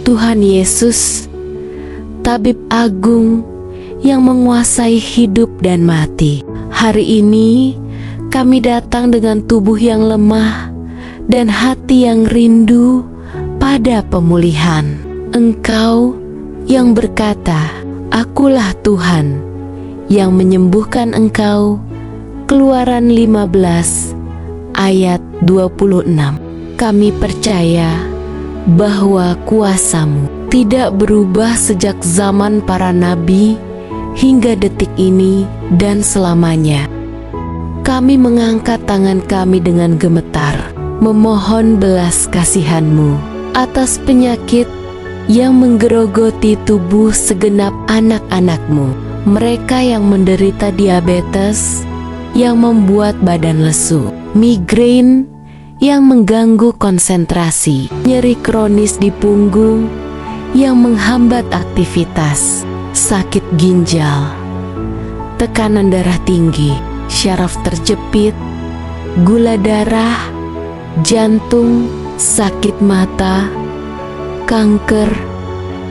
Tuhan Yesus, Tabib Agung yang menguasai hidup dan mati. Hari ini kami datang dengan tubuh yang lemah dan hati yang rindu pada pemulihan. Engkau yang berkata, "Akulah Tuhan yang menyembuhkan engkau." Keluaran 15 ayat 26. Kami percaya bahwa kuasa-Mu tidak berubah sejak zaman para nabi hingga detik ini dan selamanya. Kami mengangkat tangan kami dengan gemetar, memohon belas kasihan-Mu atas penyakit yang menggerogoti tubuh segenap anak-anak-Mu. Mereka yang menderita diabetes, yang membuat badan lesu, migrain yang mengganggu konsentrasi, nyeri kronis di punggung yang menghambat aktivitas, sakit ginjal, tekanan darah tinggi, syaraf terjepit, gula darah, jantung, sakit mata, kanker,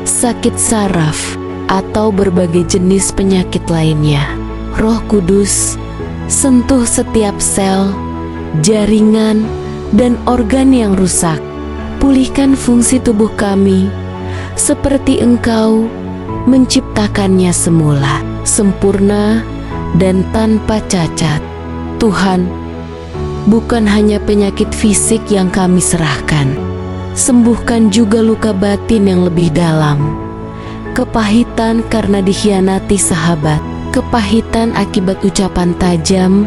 sakit saraf, atau berbagai jenis penyakit lainnya. Roh Kudus, sentuh setiap sel, jaringan, dan organ yang rusak. Pulihkan fungsi tubuh kami seperti Engkau menciptakannya semula, sempurna dan tanpa cacat. Tuhan, bukan hanya penyakit fisik yang kami serahkan, sembuhkan juga luka batin yang lebih dalam. Kepahitan karena dikhianati sahabat, kepahitan akibat ucapan tajam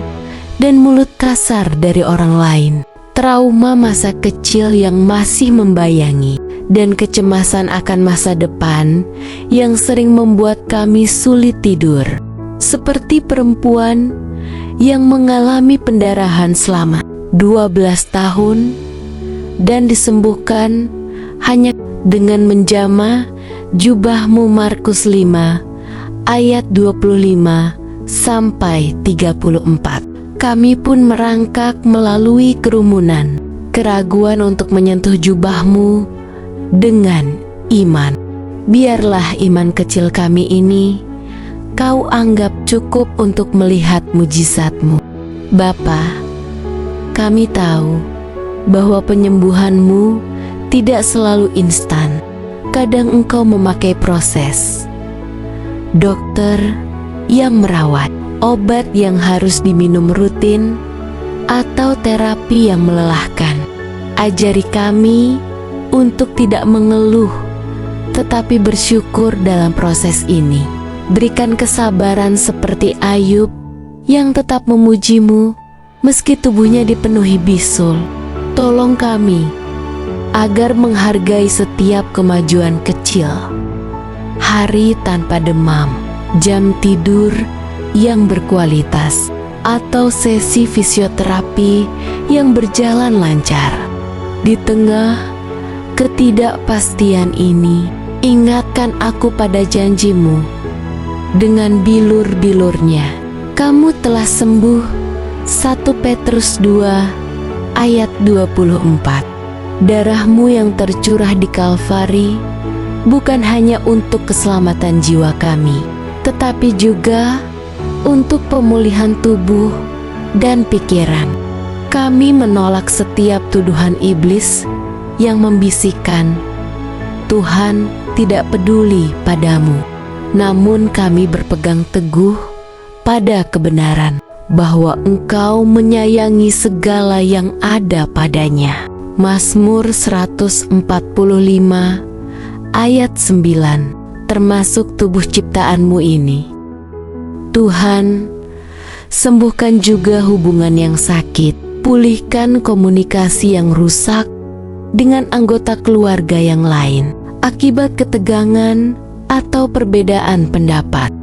dan mulut kasar dari orang lain, trauma masa kecil yang masih membayangi, dan kecemasan akan masa depan yang sering membuat kami sulit tidur. Seperti perempuan yang mengalami pendarahan selama 12 tahun dan disembuhkan hanya dengan menjamah jubah-Mu. Markus 5 ayat 25 sampai 34. Kami pun merangkak melalui kerumunan, keraguan untuk menyentuh jubah-Mu dengan iman. Biarlah iman kecil kami ini Kau anggap cukup untuk melihat mujizat-Mu. Bapa, kami tahu bahwa penyembuhan-Mu tidak selalu instan. Kadang Engkau memakai proses, dokter yang merawat, obat yang harus diminum rutin, atau terapi yang melelahkan. Ajari kami untuk tidak mengeluh, tetapi bersyukur dalam proses ini. Berikan kesabaran seperti Ayub yang tetap memuji-Mu meski tubuhnya dipenuhi bisul. Tolong kami agar menghargai setiap kemajuan kecil, hari tanpa demam, jam tidur yang berkualitas, atau sesi fisioterapi yang berjalan lancar. Di tengah ketidakpastian ini, ingatkan aku pada janji-Mu. Dengan bilur-bilurnya Kamu telah sembuh. 1 Petrus 2 ayat 24. Darah-Mu yang tercurah di Kalvari bukan hanya untuk keselamatan jiwa kami, tetapi juga untuk pemulihan tubuh dan pikiran. Kami menolak setiap tuduhan iblis yang membisikkan Tuhan tidak peduli padamu. Namun kami berpegang teguh pada kebenaran bahwa Engkau menyayangi segala yang ada padanya. Mazmur 145 ayat 9, termasuk tubuh ciptaan-Mu ini. Tuhan, sembuhkan juga hubungan yang sakit, pulihkan komunikasi yang rusak dengan anggota keluarga yang lain akibat ketegangan atau perbedaan pendapat.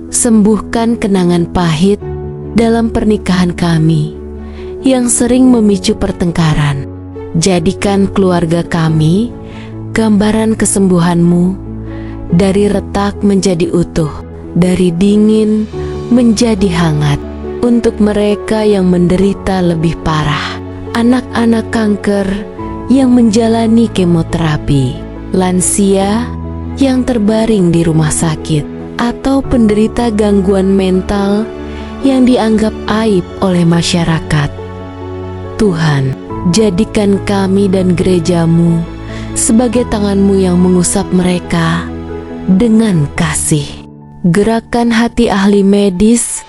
Sembuhkan kenangan pahit dalam pernikahan kami yang sering memicu pertengkaran. Jadikan keluarga kami gambaran kesembuhan-Mu, dari retak menjadi utuh, dari dingin menjadi hangat. Untuk mereka yang menderita lebih parah, anak-anak kanker yang menjalani kemoterapi, lansia yang terbaring di rumah sakit, atau penderita gangguan mental yang dianggap aib oleh masyarakat. Tuhan, jadikan kami dan gerejamu sebagai tangan-Mu yang mengusap mereka dengan kasih. Gerakan hati ahli medis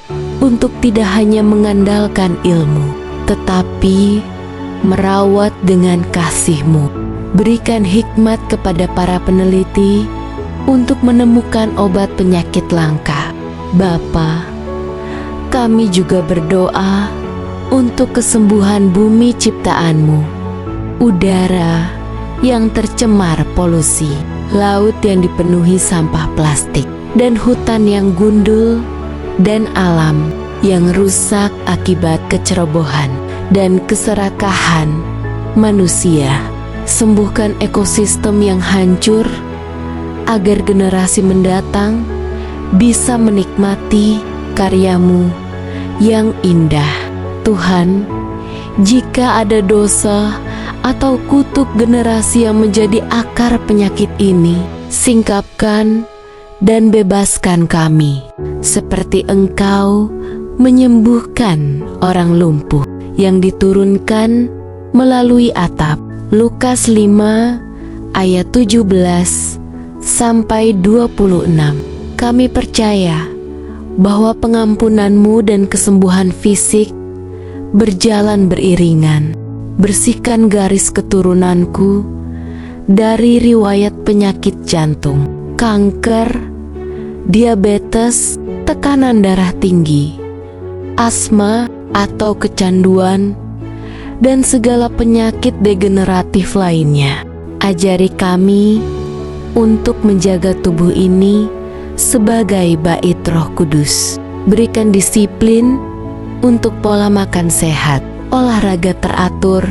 untuk tidak hanya mengandalkan ilmu, tetapi merawat dengan kasih-Mu. Berikan hikmat kepada para peneliti untuk menemukan obat penyakit langka. Bapa, kami juga berdoa untuk kesembuhan bumi ciptaan-Mu, udara yang tercemar polusi, laut yang dipenuhi sampah plastik, dan hutan yang gundul, dan alam yang rusak akibat kecerobohan dan keserakahan manusia. Sembuhkan ekosistem yang hancur agar generasi mendatang bisa menikmati karya-Mu yang indah. Tuhan, jika ada dosa atau kutuk generasi yang menjadi akar penyakit ini, singkapkan dan bebaskan kami, seperti Engkau menyembuhkan orang lumpuh yang diturunkan melalui atap. Lukas 5 ayat 17 sampai 26. Kami percaya bahwa pengampunan-Mu dan kesembuhan fisik berjalan beriringan. Bersihkan garis keturunanku dari riwayat penyakit jantung, kanker, diabetes, tekanan darah tinggi, asma atau kecanduan, dan segala penyakit degeneratif lainnya. Ajari kami untuk menjaga tubuh ini sebagai bait Roh Kudus. Berikan disiplin untuk pola makan sehat, olahraga teratur,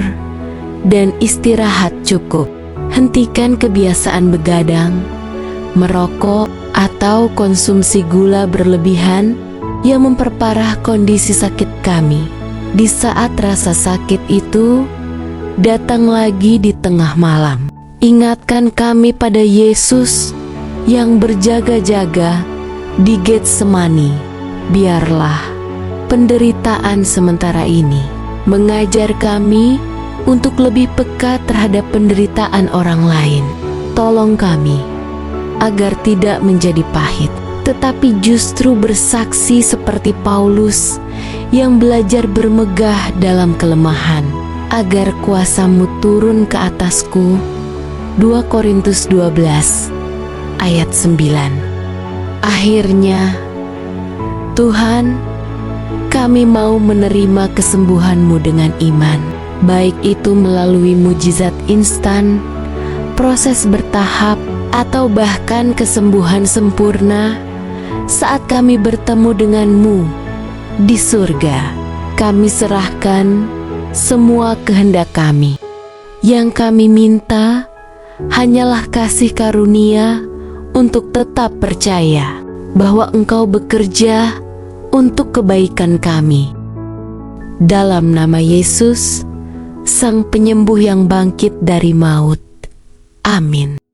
dan istirahat cukup. Hentikan kebiasaan begadang, merokok, atau konsumsi gula berlebihan yang memperparah kondisi sakit kami. Di saat rasa sakit itu datang lagi di tengah malam, ingatkan kami pada Yesus yang berjaga-jaga di Getsemani. Biarlah penderitaan sementara ini mengajar kami untuk lebih peka terhadap penderitaan orang lain. Tolong kami agar tidak menjadi pahit, tetapi justru bersaksi seperti Paulus yang belajar bermegah dalam kelemahan, agar kuasa-Mu turun ke atasku. 2 Korintus 12 ayat 9. Akhirnya, Tuhan, kami mau menerima kesembuhan-Mu dengan iman, baik itu melalui mujizat instan, proses bertahap, atau bahkan kesembuhan sempurna saat kami bertemu dengan-Mu di surga. Kami serahkan semua kehendak kami. Yang kami minta hanyalah kasih karunia untuk tetap percaya bahwa Engkau bekerja untuk kebaikan kami. Dalam nama Yesus, Sang Penyembuh yang bangkit dari maut. Amin.